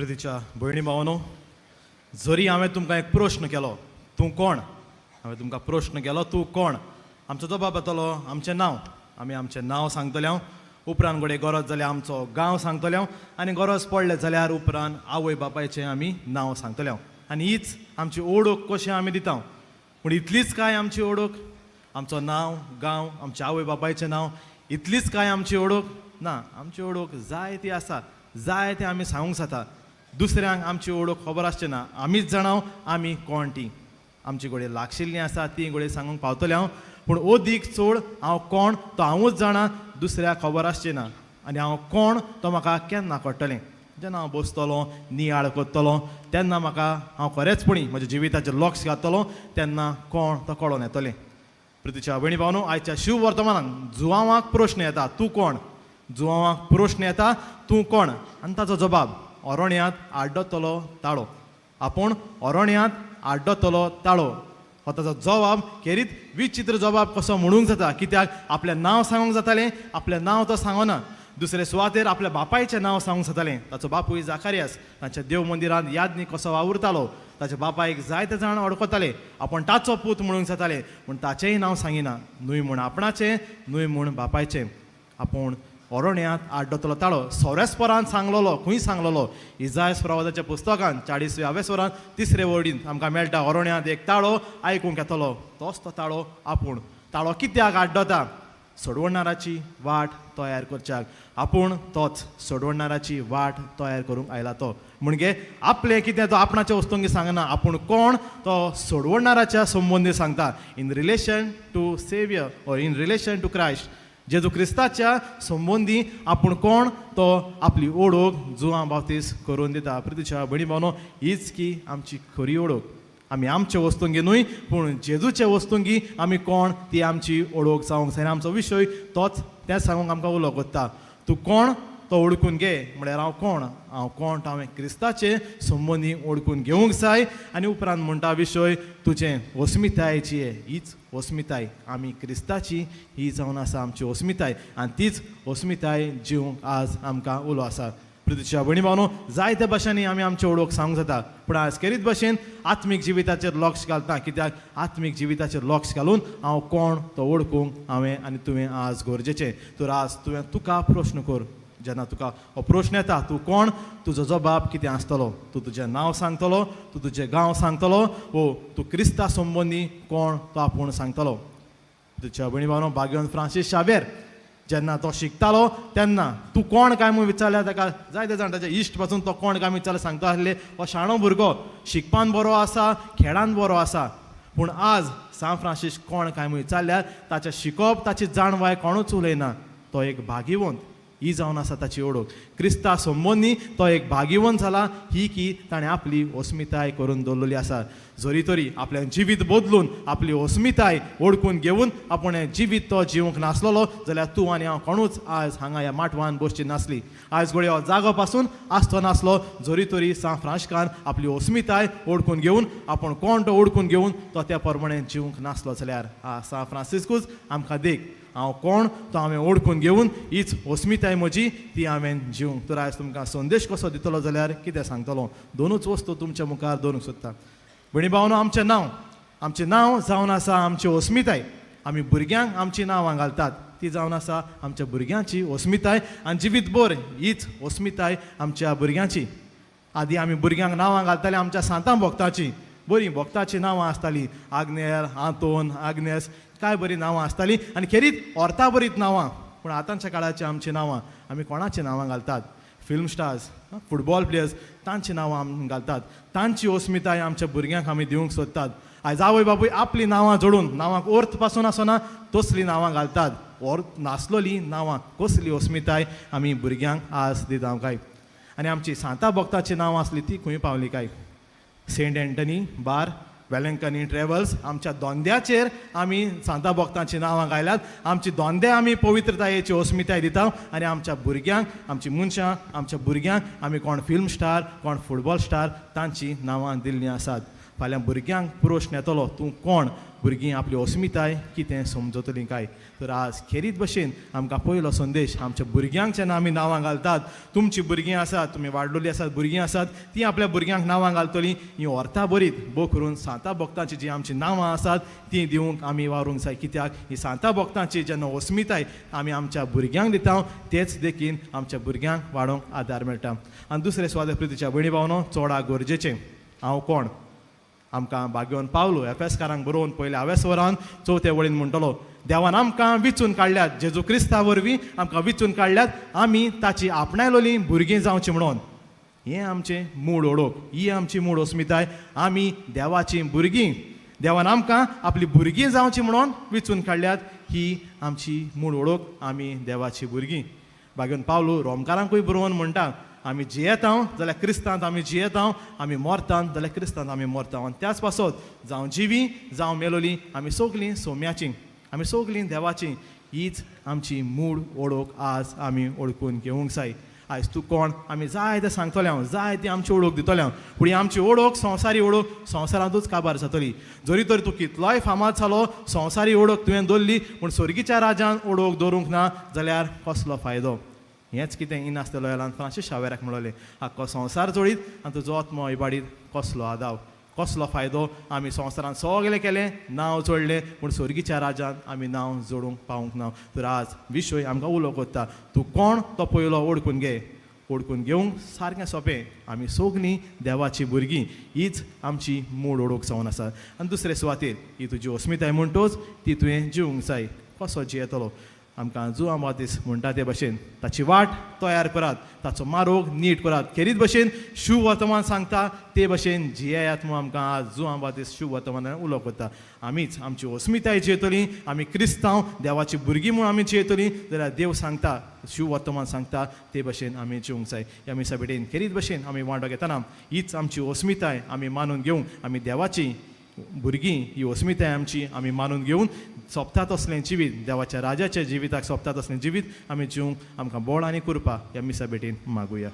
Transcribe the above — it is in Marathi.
प्रितीच्या भयणी भावानो, जरी हांवें तुमकां एक प्रश्न केलो, तूं कोण? हांवें तुमकां प्रश्न केलो, तूं कोण? आमचो जबाब येतलो आमचें नांव. आमी आमचें नांव सांगतले हांव, उपरांत घडये गरज जाल्यार आमचो गांव सांगतले हांव, आनी गरज पडले जाल्यार उपरांत आवय बापायचें आमी नांव सांगतले हांव. आनी हीच आमची ओळख कशी आमी दिता. पूण इतलीच काय आमची ओळख? आमचो नांव, गांव, आमच्या आवय बापायचें नांव, इतलीच काय आमची ओळख? ना, आमची ओळख जाय ती आसा, जाय तें आमी सांगूंक जाता. दुसऱ्यांक आमची ओळख खबर आसची ना, आमीच जाणाव आमी कोण ती. आमची घोडये लागशिल्लीं आसा ती घोडये सांगूंक पावतले हांव. पूण अदीक चड हांव कोण तो हांवूच जाणा, दुसऱ्याक खबर आसची ना. आनी हांव कोण तो म्हाका केन्ना कळटलें. जेन्ना हांव बसतलों नियाळ करतलों तेन्ना म्हाका हांव खरेंचपणी म्हज्या जिविताचेर लक्ष घालतलों, तेन्ना कोण तो कळोन येतलें. प्रितीच्या भयणी भावानो, आयच्या शिव वर्तमानांत जुवांवाक प्रश्न येता, तूं कोण? जुवांवाक प्रश्न येता, तूं कोण? आनी ताचो जबाब अरण्यांत आड्डतलो ताळो. आपूण अरण्यांत आड्डतलो ताळो हो ताचो जबाब. खेरीत विचित्र जबाब कसो म्हणूंक जाता, कित्याक आपलें नांव सांगूंक जातालें, आपलें नांव तो सांगना. दुसरे सुवातेर आपल्या बापायचें नांव सांगूंक जातालें. ताचो बापूय जाकारियास तांच्या देव मंदिरांत यादनी कसो वावुरतालो. ताच्या बापायक जायते जाण अडकताले. आपूण ताचो पूत म्हणूंक जाताले, पूण ताचेंय नांव सांगिना. न्हय म्हूण आपणाचें, न्हय म्हूण बापायचें. आपूण अरण्यांत आड्डतलो ताळो सोरेस्परांत सांगलोलो, खंय सांगलोलो? इजायास प्रवादाच्या पुस्तकांत 40व्या स्वरांत 3रे वडींत आमकां मेळटा, अरण्यांत एक ताळो आयकूंक येतलो. तोच तो ताळो आपूण. ताळो कित्याक आड्डता? सोडवणाराची वाट तयार करच्याक. आपूण तोच सोडवणाराची वाट तयार करूंक आयला तो. म्हणजे आपलें कितें तो आपणाच्या वस्तूंक सांगना. आपूण कोण तो सोडवणाराच्या संबंदी सांगता. In relation to saviour or in relation to Christ, जेजू क्रिस्ताच्या संबंदी आपूण कोण तो आपली ओळख जुवां बावतीस करून दिता. प्रितीच्या भयणी भावानो, हीच की आमची खरी ओळख. आमी आमचे वस्तूंगी न्हय, पूण जेजूचे वस्तूंगी आमी कोण ती आमची ओळख जावंक जाय. आमचो विशय तोच, तेंच सांगूंक आमकां उलो कोत्ता. तूं कोण तो ओळखून घे. म्हळ्यार हांव कोण? हांव कोण तो हांवें क्रिस्ताचे संबंदी ओळखून घेवंक जाय. आनी उपरांत म्हणटा विशय तुजें अस्मितायेची. हीच अस्मिताय आमी क्रिस्ताची, ही जावन आसा आमची अस्मिताय. आनी तीच अस्मिताय जिवंक आज आमकां उलो आसा. प्रितीच्या भयणी भावानो, जायत्या भाशांनी आमी आमची ओळख सांगूंक जाता, पूण आज खेरीत भाशेन आत्मीक जिविताचेर लक्ष घालता. कित्याक आत्मीक जिविताचेर लक्ष घालून हांव कोण तो ओळखूंक हांवें आनी तुवें आज गरजेचें. तर आज तुवें तुका प्रश्न कर. जेन्ना तुका हो प्रश्न येता, तूं कोण, तुजो जबाब कितें आसतलो? तूं तुजें नांव सांगतलो, तूं तुजें गांव सांगतलो, वो तूं क्रिस्ता संबंदी कोण तो आपूण सांगतलो. तुज्या भयणी भावानो, भाग्यवंत फ्रांसीस शावेर जेन्ना तो शिकतालो तेन्ना तूं कोण काय म्हूण विचारल्यार ताका जायते जाण ताच्या इश्ट पासून तो कोण काय विचारल्यार सांगता आसले, हो शाणो भुरगो शिकपान बरो आसा, खेळान बरो आसा. पूण आज सान फ्रांसीस कोण काय म्हूण विचारल्यार ताचें शिकप, ताची जाणवाय कोणूच उलयना. तो एक भाग्यवंत, ही जावन आसा ताची ओळख. क्रिस्ता संबंदी तो एक भाग्यवंत जाला, ही की ताणें आपली अस्मिताय करून दवरलेली आसा. जरी तरी आपल्यान जिवीत बदलून आपली अस्मिताय ओळखून घेवन आपूण हें जिवीत तो जिवंक नासलोलो जाल्यार तूं आनी हांव कोणूच आज हांगा ह्या माटवान बसची नासली. आज घडये हो जागो पासून आसतो नासलो. जरी तरी सान फ्रांसिस्कान आपली अस्मिताय ओळखून घेवन आपूण कोण तो ओळखून घेवन तो त्या प्रमाणे जिवंक नासलो जाल्यार सान फ्रांसिस्कूच आमकां देख. हांव कोण तो हांवें ओळखून घेवन हीच अस्मिताय म्हजी ती हांवें जिवंक. तर आयज तुमकां संदेश कसो दितलो जाल्यार कितें सांगतलो? दोनूच वस्तू तुमच्या मुखार दवरूंक सोदता. भयणी भावानो, आमचें नांव जावन आसा आमची अस्मिताय. आमी भुरग्यांक आमची नांवां घालतात, ती जावन आसा आमच्या भुरग्यांची अस्मिताय. आनी जिवीतभर हीच अस्मिताय आमच्या भुरग्यांची. आदी आमी भुरग्यांक नांवां घालताले आमच्या सांतां भक्तांची. बरीं भक्तांची नांवां आसतालीं, आग्नेल, आंतोन, आग्नेस, काय बरीं नांवां आसतालीं. आनी खेरीत अर्था बरीत नांवां. पूण आतांच्या काळाची आमची नांवां आमी कोणाची नांवां घालतात? फिल्म स्टार्स, फुटबॉल प्लेयर्स, तांची नांवां आमी घालतात. तांची अस्मिताय आमच्या भुरग्यांक आमी दिवंक सोदतात. आयज आवय बापूय आपली नांवां जोडून, नांवांक अर्थ पासून आसना तसलीं नांवां घालतात. अर्थ नासलोलीं नांवां, कसली अस्मिताय आमी भुरग्यांक आज दिता काय? आनी आमची सांतां भक्तांची नांवां आसलीं ती खंय पावलीं काय? सेंट एंटनी बार, वेलंकनी ट्रॅव्हल्स, आमच्या दोंद्याचेर आमी सांतां भक्तांची नांवां घायल्यात. आमची दोंदे आमी पवित्रतायेची अस्मिताय दिता. आनी आमच्या भुरग्यांक, आमची मनशां, आमच्या भुरग्यांक आमी कोण फिल्म स्टार, कोण फुटबॉल स्टार, तांची नांवां दिल्लीं आसात. फाल्यां भुरग्यांक प्रश्न येतलो तूं कोण भुरगीं आपली अस्मिताय कितें समजतलीं काय तर आज खेरीत भशेन आमकां पयलो संदेश आमच्या भुरग्यांक जेन्ना आमी नांवां घालतात तुमचीं भुरगीं आसात तुमी वाडलोलीं आसात भुरगीं आसात तीं आपल्या भुरग्यांक नांवां घालतलीं हीं व्हरता बरीत भोव करून सांता भक्तांचीं जीं आमचीं नांवां आसात तीं दिवंक आमी वावरूंक जाय कित्याक ही सांता भक्तांची जेन्ना अस्मिताय आमी आमच्या भुरग्यांक दिता तेच देखीन आमच्या भुरग्यांक वाडोवंक आदार मेळटा आनी दुसरें स्वाद प्रितीच्या भयणी भावनो चोडा गरजेचें हांव कोण आमकां भाग्योन पावलो एफेसकारांक बरोवन पयले हांवेस वरान चवथे वळीन म्हणटलो देवान आमकां विचून काडल्यात जेजू क्रिस्ता वरवीं आमकां विचून काडल्यात आमी ताची आपणायलोलीं भुरगीं जावचीं म्हणून हें आमचें मूळ ओळख ही आमची मूळ अस्मिताय आमी देवाचीं भुरगीं देवान आमकां आपलीं भुरगीं जावचीं म्हणून विचून काडल्यात ही आमची मूळ ओळख आमी देवाचीं भुरगीं भाग्योन पावलो रोमकारांकूय बरोवन म्हणटा आमी जियेता जाल्यार क्रिस्तांत आमी जियेता आमी मरतात जाल्यार क्रिस्तांत आमी मरता आनी त्याच पासत जावं जिवीं जावं मेलोलीं आमी सगलीं सोम्याचीं आमी सगलीं देवाचीं हीच आमची मूळ ओळख आज आमी ओळखून घेवंक जाय आयज तूं कोण आमी जाय तें सांगतले हांव जाय ती आमची ओळख दितले हांव पूण ही आमची ओळख संवसारी ओळख संवसारांतूच काबार जातली जरी तर तूं कितलोय फामाद जालो संवसारी ओळख तुवें दवरली पूण स्वर्गीच्या राजान ओळख दवरूंक ना जाल्यार कसलो फायदो हेंच कितें इन आसतलो ल्हान फ्रांसीस शावेराक म्हणलें आख्खो संवसार जोडीत आनी तुजो आत्मो इबाडीत कसलो आदाव कसलो फायदो आमी संवसारान सगळें केलें नांव जोडलें पूण स्वर्गीच्या राजान आमी नांव जोडूंक पावूंक ना तर आज विशय आमकां उलो कोत्ता तूं कोण तो पयलो ओळखून घे ओळखून घेवंक सारकें सोंपें आमी सगलीं देवाचीं भुरगीं हीच आमची मूळ ओळख जावन आसा आनी दुसरे सुवातेर ही तुजी अस्मिताय म्हणटोच ती तुवें जिवंक जाय कसो जियेतलो आमकां जुआंव बातीस म्हणटा ते भशेन ताची वाट तयार करात ताचो मार्ग नीट करात खेरीत भशेन शुभ वर्तमान सांगता ते भशेन जियेयात म्हूण आमकां आज जुआंव बातीस शुभ वर्तमानान उलो करता आमीच आमची अस्मिताय जियेतलीं आमी क्रिस्तांव देवाची भुरगीं म्हूण आमी जियेतलीं जाल्यार देव सांगता शुभ वर्तमान सांगता ते भशेन आमी जिवंक जाय ह्या मिसा भेटेन खेरीत भशेन आमी वांटो घेतना हीच आमची अस्मिताय आमी मानून घेवंक आमी देवाची भुरगीं ही अस्मिताय आमची आमी मानून घेवन सोंपतात असलें जिवीत देवाच्या राजाच्या जिविताक सोंपतात असलें जिवीत आमी जिवंक आमकां बळ आनी कृपा ह्या मिसा भेटेन मागुया